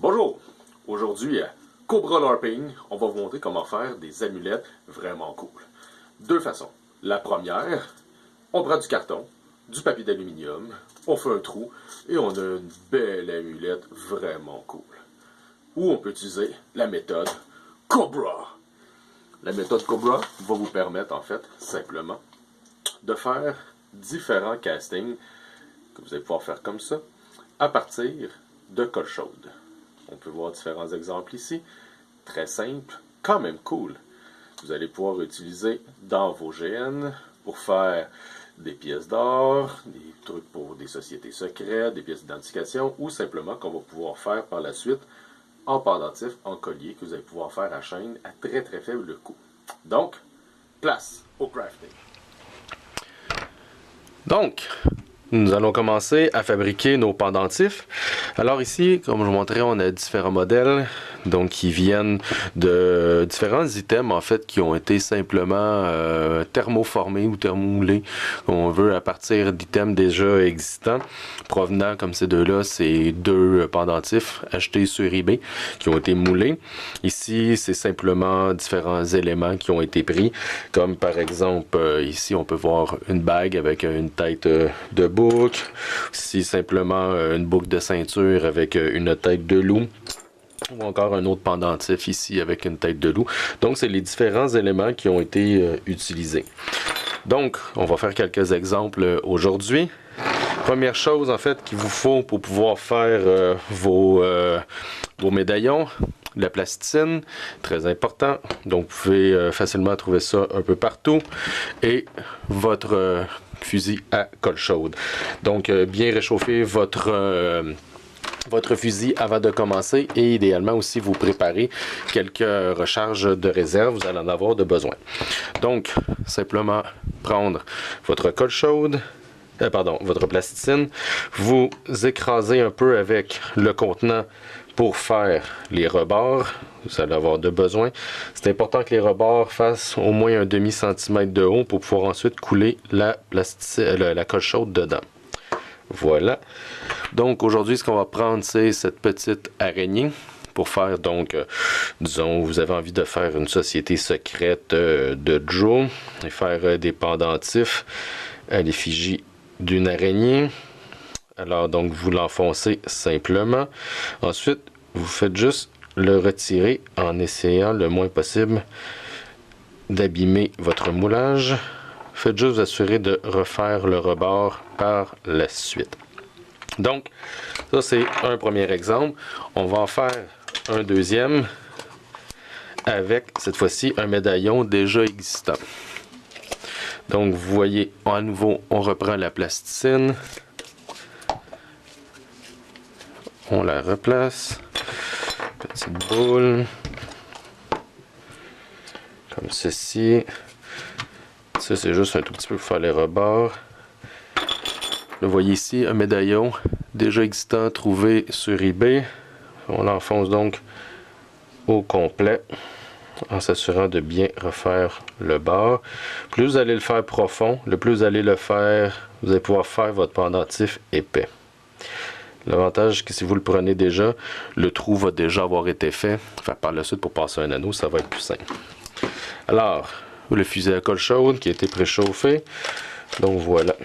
Bonjour! Aujourd'hui à Cobra LARPing, on va vous montrer comment faire des amulettes vraiment cool. Deux façons. La première, on prend du carton, du papier d'aluminium, on fait un trou et on a une belle amulette vraiment cool. Ou on peut utiliser la méthode Cobra. La méthode Cobra va vous permettre en fait simplement de faire différents castings que vous allez pouvoir faire comme ça à partir de colle chaude. On peut voir différents exemples ici. Très simple, quand même cool. Vous allez pouvoir utiliser dans vos GN pour faire des pièces d'or, des trucs pour des sociétés secrètes, des pièces d'identification ou simplement qu'on va pouvoir faire par la suite en pendentif, en collier que vous allez pouvoir faire à chaîne à très très faible coût. Donc, place au crafting. Donc, nous allons commencer à fabriquer nos pendentifs. Alors ici, comme je vous montrais, on a différents modèles donc qui viennent de différents items en fait qui ont été simplement thermoformés ou thermomoulés, comme on veut, à partir d'items déjà existants, provenant comme ces deux-là, c'est deux pendentifs achetés sur eBay qui ont été moulés. Ici, c'est simplement différents éléments qui ont été pris, comme par exemple, ici on peut voir une bague avec une tête de boucle, ici simplement une boucle de ceinture avec une tête de loup, ou encore un autre pendentif ici avec une tête de loup. Donc c'est les différents éléments qui ont été utilisés. Donc on va faire quelques exemples aujourd'hui. Première chose en fait qu'il vous faut pour pouvoir faire vos médaillons, la plasticine, très important. Donc vous pouvez facilement trouver ça un peu partout. Et votre fusil à colle chaude. Donc bien réchauffer votre fusil avant de commencer et idéalement aussi vous préparer quelques recharges de réserve, vous allez en avoir de besoin. Donc simplement prendre votre colle chaude, votre plasticine, vous écrasez un peu avec le contenant pour faire les rebords, vous allez avoir de besoin. C'est important que les rebords fassent au moins un demi-centimètre de haut pour pouvoir ensuite couler la colle chaude dedans. Voilà. Donc aujourd'hui, ce qu'on va prendre, c'est cette petite araignée pour faire donc, disons, vous avez envie de faire une société secrète de Joe et faire des pendentifs à l'effigie d'une araignée. Alors donc vous l'enfoncez simplement. Ensuite, vous faites juste le retirer en essayant le moins possible d'abîmer votre moulage. Faites juste vous assurer de refaire le rebord par la suite. Donc, ça c'est un premier exemple. On va en faire un deuxième avec cette fois-ci un médaillon déjà existant. Donc vous voyez, à nouveau, on reprend la plasticine. On la replace. Petite boule. Comme ceci. Ça, c'est juste un tout petit peu pour faire les rebords. Vous voyez ici un médaillon déjà existant trouvé sur eBay. On l'enfonce donc au complet en s'assurant de bien refaire le bord. Plus vous allez le faire profond, le plus vous allez le faire, vous allez pouvoir faire votre pendentif épais. L'avantage, c'est que si vous le prenez déjà, le trou va déjà avoir été fait. Enfin, par la suite, pour passer un anneau, ça va être plus simple. Alors, le fusil à colle chaude qui a été préchauffé. Donc voilà.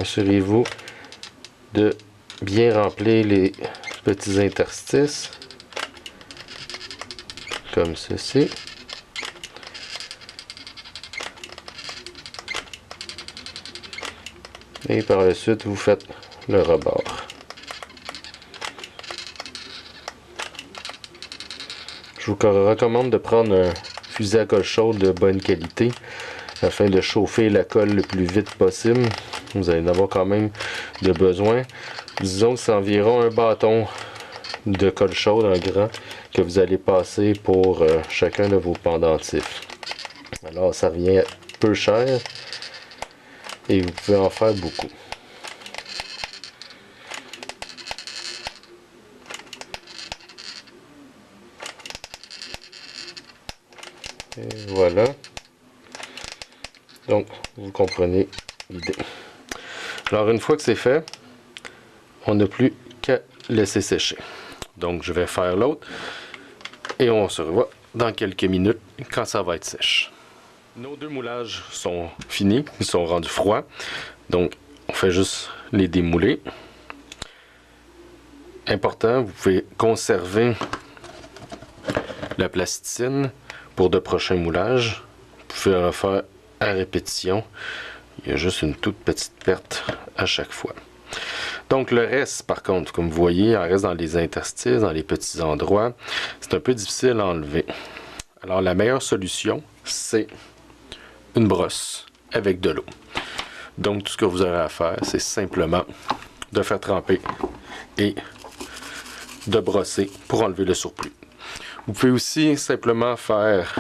Assurez-vous de bien remplir les petits interstices. Comme ceci. Et par la suite, vous faites le rebord. Je vous recommande de prendre un fusil à colle chaude de bonne qualité afin de chauffer la colle le plus vite possible. Vous allez en avoir quand même de besoin. Disons que c'est environ un bâton de colle chaude, un grand, que vous allez passer pour chacun de vos pendentifs. Alors ça revient peu cher et vous pouvez en faire beaucoup. Et voilà. Donc, vous comprenez l'idée. Alors, une fois que c'est fait, on n'a plus qu'à laisser sécher. Donc je vais faire l'autre et on se revoit dans quelques minutes quand ça va être sèche. Nos deux moulages sont finis, ils sont rendus froids. Donc on fait juste les démouler. Important, vous pouvez conserver la plasticine pour de prochains moulages. Vous pouvez en faire à répétition. Il y a juste une toute petite perte à chaque fois. Donc le reste, par contre, comme vous voyez, il reste dans les interstices, dans les petits endroits. C'est un peu difficile à enlever. Alors la meilleure solution, c'est une brosse avec de l'eau. Donc tout ce que vous aurez à faire, c'est simplement de faire tremper et de brosser pour enlever le surplus. Vous pouvez aussi simplement faire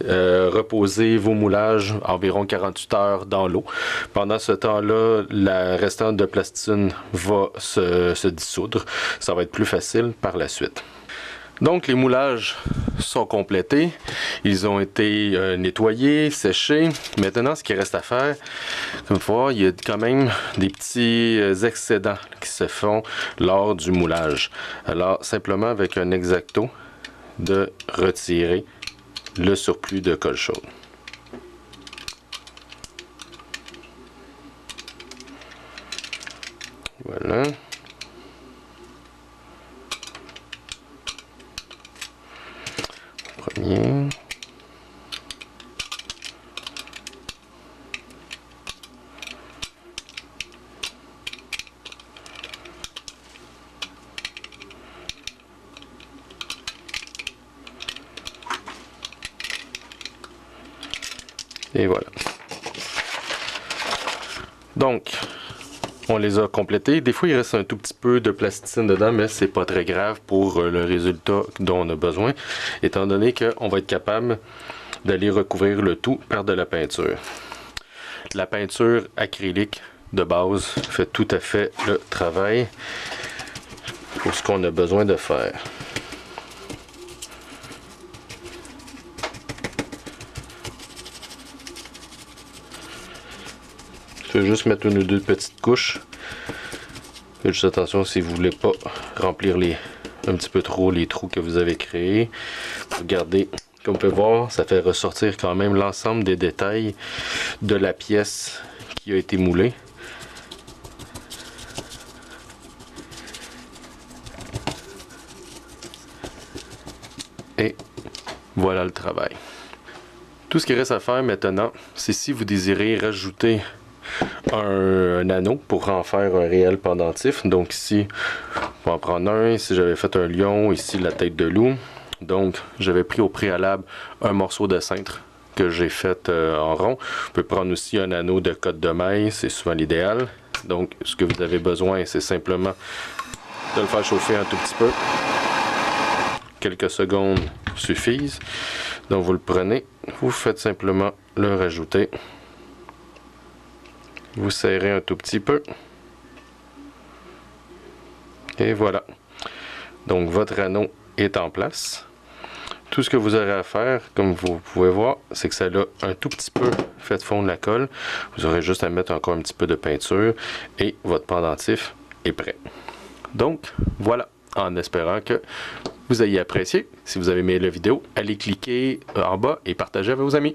reposer vos moulages environ 48 heures dans l'eau. Pendant ce temps-là, la restante de plasticine va se dissoudre. Ça va être plus facile par la suite. Donc les moulages sont complétés, ils ont été nettoyés, séchés. Maintenant, ce qui reste à faire, comme vous voyez, il y a quand même des petits excédents qui se font lors du moulage. Alors, simplement avec un X-Acto, de retirer le surplus de colle chaude. Voilà. Premier. Et voilà. Donc, on les a complétés. Des fois, il reste un tout petit peu de plasticine dedans, mais c'est pas très grave pour le résultat dont on a besoin, étant donné qu'on va être capable d'aller recouvrir le tout par de la peinture. La peinture acrylique de base fait tout à fait le travail pour ce qu'on a besoin de faire. Je vais juste mettre une ou deux petites couches. Faites juste attention si vous voulez pas remplir un petit peu trop les trous que vous avez créés. Regardez, comme on peut voir, ça fait ressortir quand même l'ensemble des détails de la pièce qui a été moulée. Et voilà le travail. Tout ce qui reste à faire maintenant, c'est si vous désirez rajouter un anneau pour en faire un réel pendentif. Donc ici, on va en prendre un. Ici, j'avais fait un lion. Ici, la tête de loup. Donc, j'avais pris au préalable un morceau de cintre que j'ai fait en rond. Vous pouvez prendre aussi un anneau de cotte de maille. C'est souvent l'idéal. Donc, ce que vous avez besoin, c'est simplement de le faire chauffer un tout petit peu. Quelques secondes suffisent. Donc, vous le prenez. Vous faites simplement le rajouter. Vous serrez un tout petit peu. Et voilà. Donc votre anneau est en place. Tout ce que vous aurez à faire, comme vous pouvez voir, c'est que ça a un tout petit peu fait fondre la colle. Vous aurez juste à mettre encore un petit peu de peinture et votre pendentif est prêt. Donc voilà, en espérant que vous ayez apprécié. Si vous avez aimé la vidéo, allez cliquer en bas et partagez avec vos amis.